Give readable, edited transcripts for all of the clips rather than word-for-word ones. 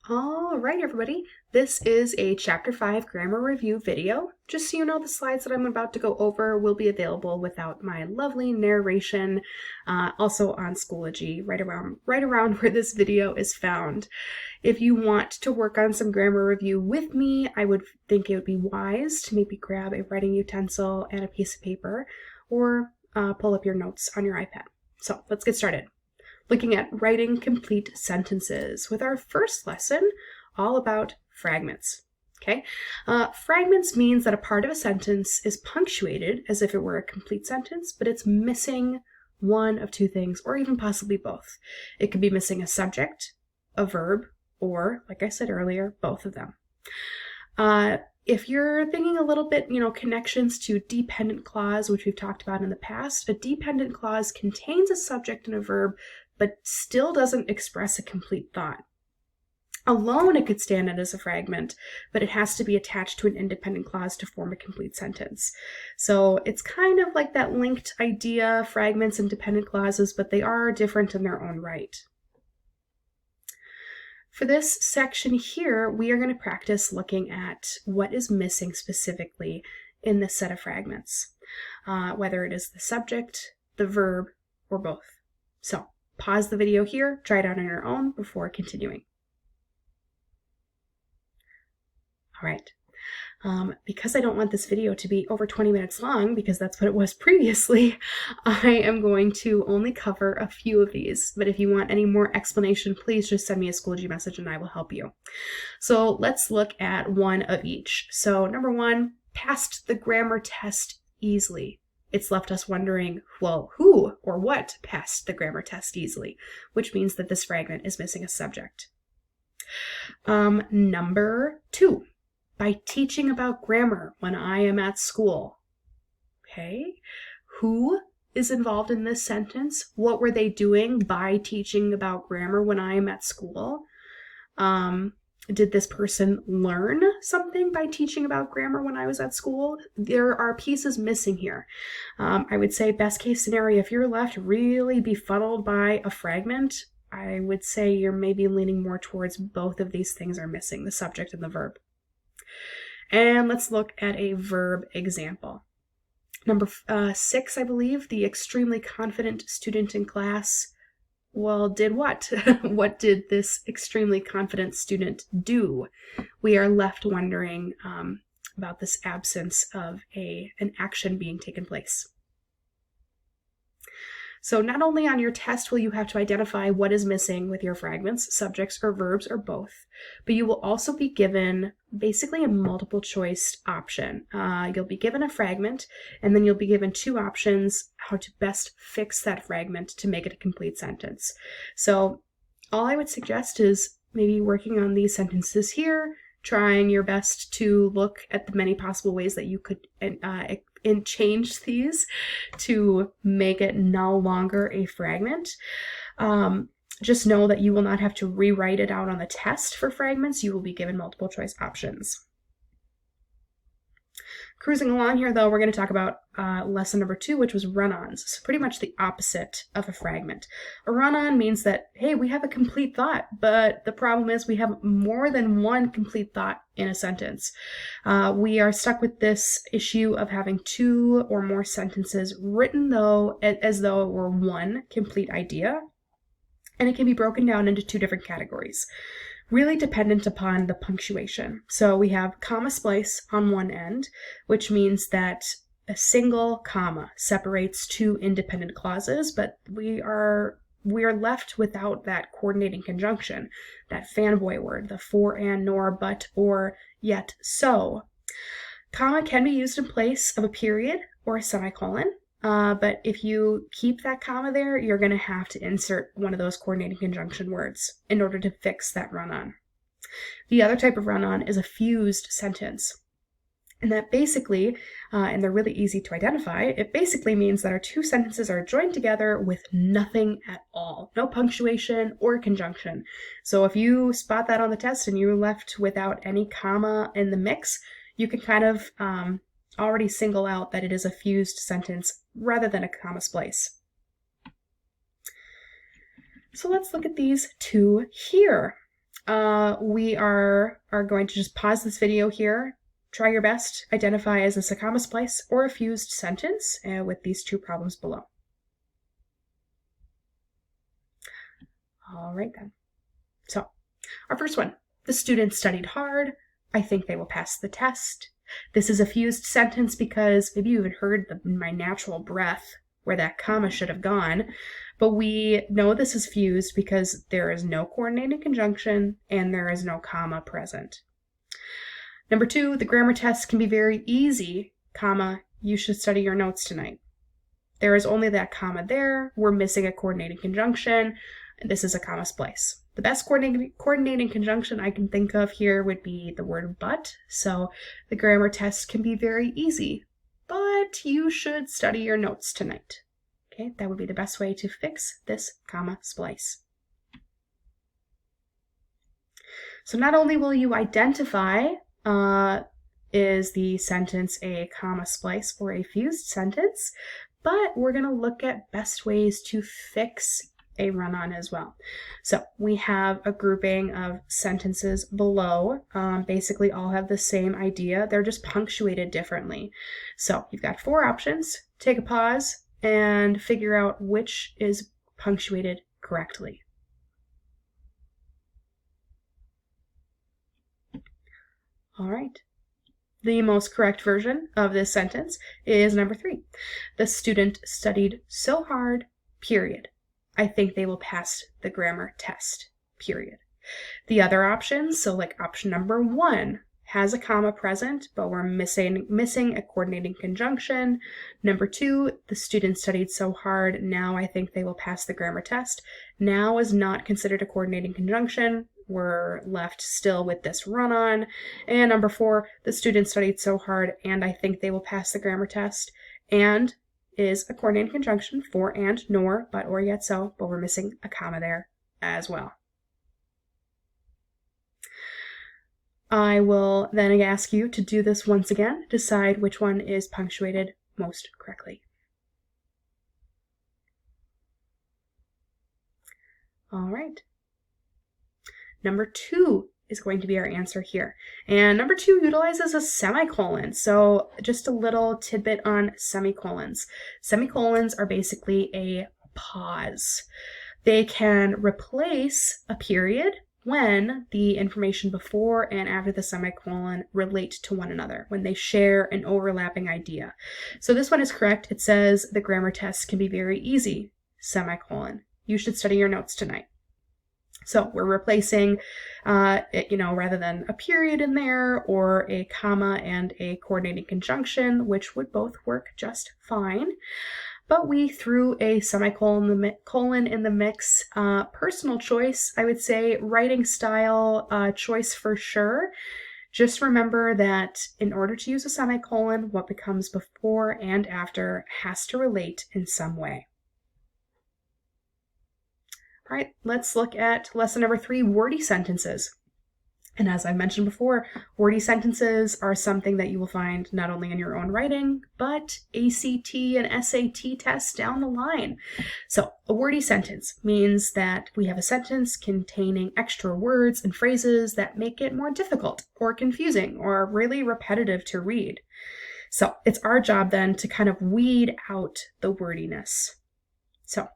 All right, everybody. This is a Chapter 5 grammar review video. Just so you know, the slides that I'm about to go over will be available without my lovely narration, also on Schoology, right around where this video is found. If you want to work on some grammar review with me, I would think it would be wise to maybe grab a writing utensil and a piece of paper, or pull up your notes on your iPad. So let's get started. Looking at writing complete sentences with our first lesson all about fragments. Okay, fragments means that a part of a sentence is punctuated as if it were a complete sentence, but it's missing one of two things, or even possibly both. It could be missing a subject, a verb, or, like I said earlier, both of them. If you're thinking a little bit, connections to dependent clause, which we've talked about in the past, a dependent clause contains a subject and a verb, but still doesn't express a complete thought. Alone, it could stand out as a fragment, but it has to be attached to an independent clause to form a complete sentence. So it's kind of like that linked idea, fragments and dependent clauses, but they are different in their own right. For this section here, we are going to practice looking at what is missing specifically in this set of fragments, whether it is the subject, the verb, or both. So pause the video here, try it out on your own before continuing. All right. Because I don't want this video to be over 20 minutes long, because that's what it was previously, I am going to only cover a few of these. But if you want any more explanation, please just send me a Schoology message and I will help you. So let's look at one of each. So number one, passed the grammar test easily. It's left us wondering, well, who or what passed the grammar test easily, which means that this fragment is missing a subject. Number two, by teaching about grammar when I am at school. Okay, who is involved in this sentence? What were they doing by teaching about grammar when I am at school? Did this person learn something by teaching about grammar when I was at school? There are pieces missing here. I would say best case scenario, if you're left really befuddled by a fragment, I would say you're maybe leaning more towards both of these things are missing, the subject and the verb. And let's look at a verb example. Number 6, I believe, the extremely confident student in class, well, did what? What did this extremely confident student do? We are left wondering about this absence of an action being taken place. So not only on your test will you have to identify what is missing with your fragments, subjects, or verbs, or both, but you will also be given basically a multiple choice option. You'll be given a fragment, and then you'll be given two options how to best fix that fragment to make it a complete sentence. So all I would suggest is maybe working on these sentences here, trying your best to look at the many possible ways that you could and change these to make it no longer a fragment. Just know that you will not have to rewrite it out on the test for fragments. You will be given multiple choice options. Cruising along here, though, we're going to talk about lesson number 2, which was run-ons. So pretty much the opposite of a fragment. A run-on means that, hey, we have a complete thought, but the problem is we have more than one complete thought in a sentence. We are stuck with this issue of having 2 or more sentences written as though it were one complete idea, and it can be broken down into 2 different categories, really dependent upon the punctuation. So we have comma splice on one end, which means that a single comma separates 2 independent clauses, but we are left without that coordinating conjunction, that fanboy word, the for, and, nor, but, or, yet, so. Comma can be used in place of a period or a semicolon. But if you keep that comma there, you're going to have to insert one of those coordinating conjunction words in order to fix that run-on. The other type of run-on is a fused sentence. And that basically, and they're really easy to identify, it basically means that our 2 sentences are joined together with nothing at all. No punctuation or conjunction. So if you spot that on the test and you're left without any comma in the mix, you can kind of already single out that it is a fused sentence rather than a comma splice. So let's look at these 2 here. We are going to just pause this video here. Try your best, identify as a comma splice or a fused sentence with these two problems below. All right then. So, our first one, the student studied hard. I think they will pass the test. This is a fused sentence because maybe you even heard my natural breath where that comma should have gone. But we know this is fused because there is no coordinating conjunction and there is no comma present. Number 2, the grammar test can be very easy, comma, you should study your notes tonight. There is only that comma there. We're missing a coordinating conjunction. This is a comma splice. The best coordinating conjunction I can think of here would be the word but. So the grammar test can be very easy, but you should study your notes tonight. Okay, that would be the best way to fix this comma splice. So not only will you identify is the sentence a comma splice or a fused sentence, but we're going to look at best ways to fix a run-on as well. So we have a grouping of sentences below. Basically all have the same idea. They're just punctuated differently. So you've got 4 options. Take a pause and figure out which is punctuated correctly. All right. The most correct version of this sentence is number 3. The student studied so hard, period. I think they will pass the grammar test, period. The other options, so like option number 1, has a comma present, but we're missing a coordinating conjunction. Number 2, the student studied so hard, now I think they will pass the grammar test. Now is not considered a coordinating conjunction. We're left still with this run-on. And number 4, the student studied so hard, and I think they will pass the grammar test. And is a coordinating conjunction for and, nor, but, or, yet, so, but we're missing a comma there as well. I will then ask you to do this once again, decide which one is punctuated most correctly. All right. Number 2 is going to be our answer here. And number 2 utilizes a semicolon. So just a little tidbit on semicolons. Semicolons are basically a pause. They can replace a period when the information before and after the semicolon relate to one another, when they share an overlapping idea. So this one is correct. It says the grammar test can be very easy, semicolon. You should study your notes tonight. So we're replacing, rather than a period in there or a comma and a coordinating conjunction, which would both work just fine. But we threw a semicolon in the mix. Personal choice, I would say, writing style choice for sure. Just remember that in order to use a semicolon, what becomes before and after has to relate in some way. All right, let's look at lesson number 3, wordy sentences. And as I mentioned before, wordy sentences are something that you will find not only in your own writing, but ACT and SAT tests down the line. So a wordy sentence means that we have a sentence containing extra words and phrases that make it more difficult or confusing or really repetitive to read. So it's our job then to kind of weed out the wordiness. So,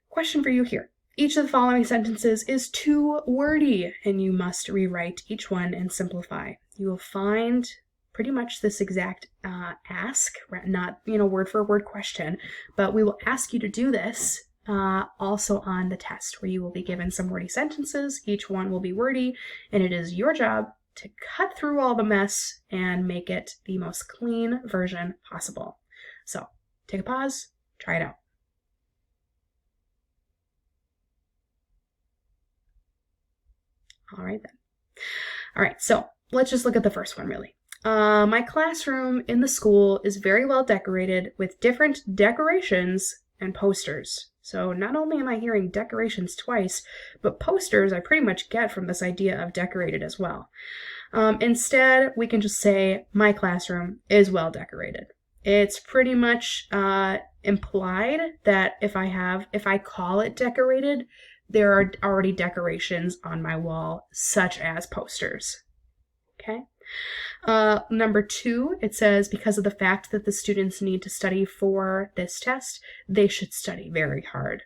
question for you here. Each of the following sentences is too wordy, and you must rewrite each one and simplify. You will find pretty much this exact ask, not word for word question, but we will ask you to do this also on the test, where you will be given some wordy sentences. Each one will be wordy, and it is your job to cut through all the mess and make it the most clean version possible. So take a pause, try it out. All right then. All right, so let's just look at the first one really. My classroom in the school is very well decorated with different decorations and posters. So not only am I hearing decorations twice, but posters I pretty much get from this idea of decorated as well. Instead, we can just say my classroom is well decorated. It's pretty much implied that if I call it decorated, there are already decorations on my wall, such as posters. Okay. Number 2, it says, because of the fact that the students need to study for this test, they should study very hard.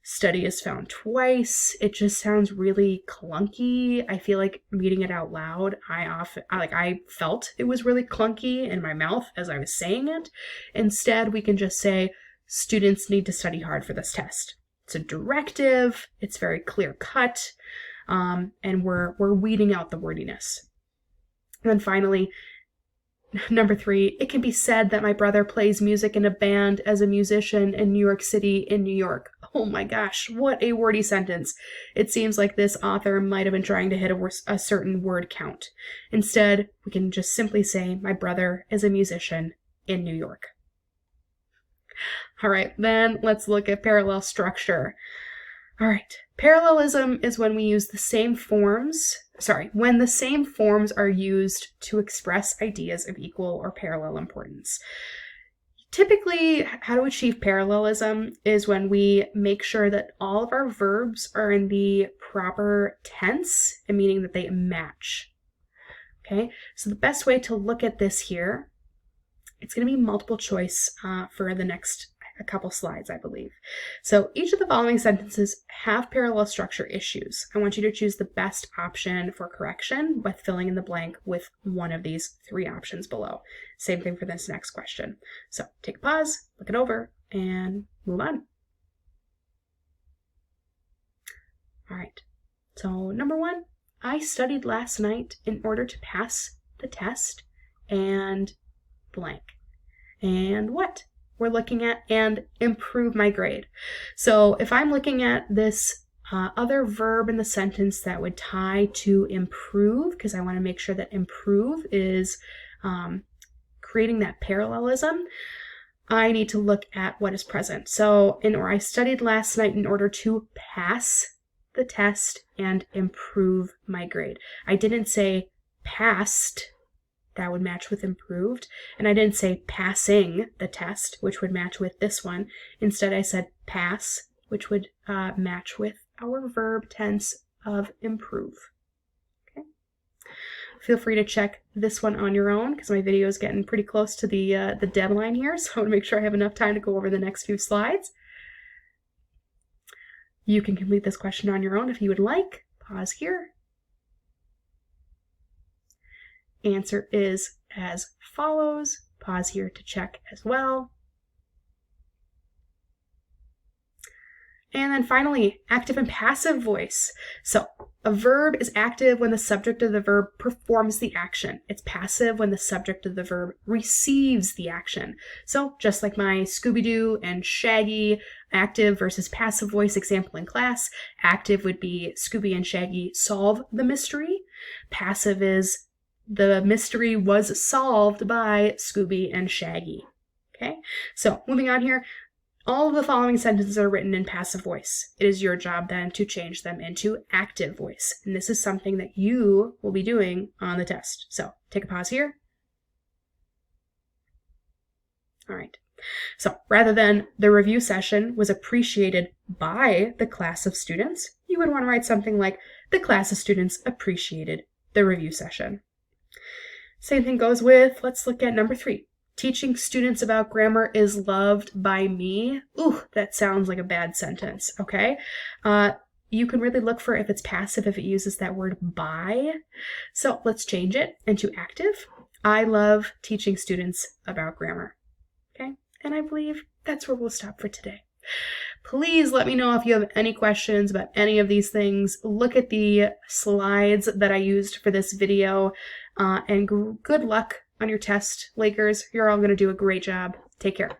Study is found twice. It just sounds really clunky. I feel like reading it out loud, I felt it was really clunky in my mouth as I was saying it. Instead, we can just say students need to study hard for this test. It's a directive. It's very clear cut, and we're weeding out the wordiness. And then finally, number 3, it can be said that my brother plays music in a band as a musician in New York City in New York. Oh my gosh, what a wordy sentence. It seems like this author might have been trying to hit a certain word count. Instead, we can just simply say my brother is a musician in New York. All right, then let's look at parallel structure. All right, parallelism is when we use the same forms, when the same forms are used to express ideas of equal or parallel importance. Typically, how to achieve parallelism is when we make sure that all of our verbs are in the proper tense, meaning that they match. Okay, so the best way to look at this here, it's going to be multiple choice for the next a couple slides, I believe. So each of the following sentences have parallel structure issues. I want you to choose the best option for correction by filling in the blank with one of these 3 options below. Same thing for this next question. So take a pause, look it over, and move on. All right, so number 1, I studied last night in order to pass the test and blank. And what? We're looking at and improve my grade. So if I'm looking at this other verb in the sentence that would tie to improve, because I want to make sure that improve is creating that parallelism, I need to look at what is present. So I studied last night in order to pass the test and improve my grade. I didn't say passed. That would match with improved. And I didn't say passing the test, which would match with this one. Instead, I said pass, which would match with our verb tense of improve. Okay. Feel free to check this one on your own because my video is getting pretty close to the deadline here, so I want to make sure I have enough time to go over the next few slides. You can complete this question on your own if you would like. Pause here. Answer is as follows. Pause here to check as well. And then finally, active and passive voice. So a verb is active when the subject of the verb performs the action. It's passive when the subject of the verb receives the action. So just like my Scooby-Doo and Shaggy active versus passive voice example in class, active would be Scooby and Shaggy solve the mystery. Passive is the mystery was solved by Scooby and Shaggy. Okay, so moving on here. All of the following sentences are written in passive voice. It is your job then to change them into active voice. And this is something that you will be doing on the test. So take a pause here. All right. So rather than the review session was appreciated by the class of students, you would want to write something like the class of students appreciated the review session. Same thing goes with, let's look at number 3. Teaching students about grammar is loved by me. Ooh, that sounds like a bad sentence, okay? You can really look for if it's passive, if it uses that word by. So let's change it into active. I love teaching students about grammar, okay? And I believe that's where we'll stop for today. Please let me know if you have any questions about any of these things. Look at the slides that I used for this video, and good luck on your test, Lakers. You're all going to do a great job. Take care.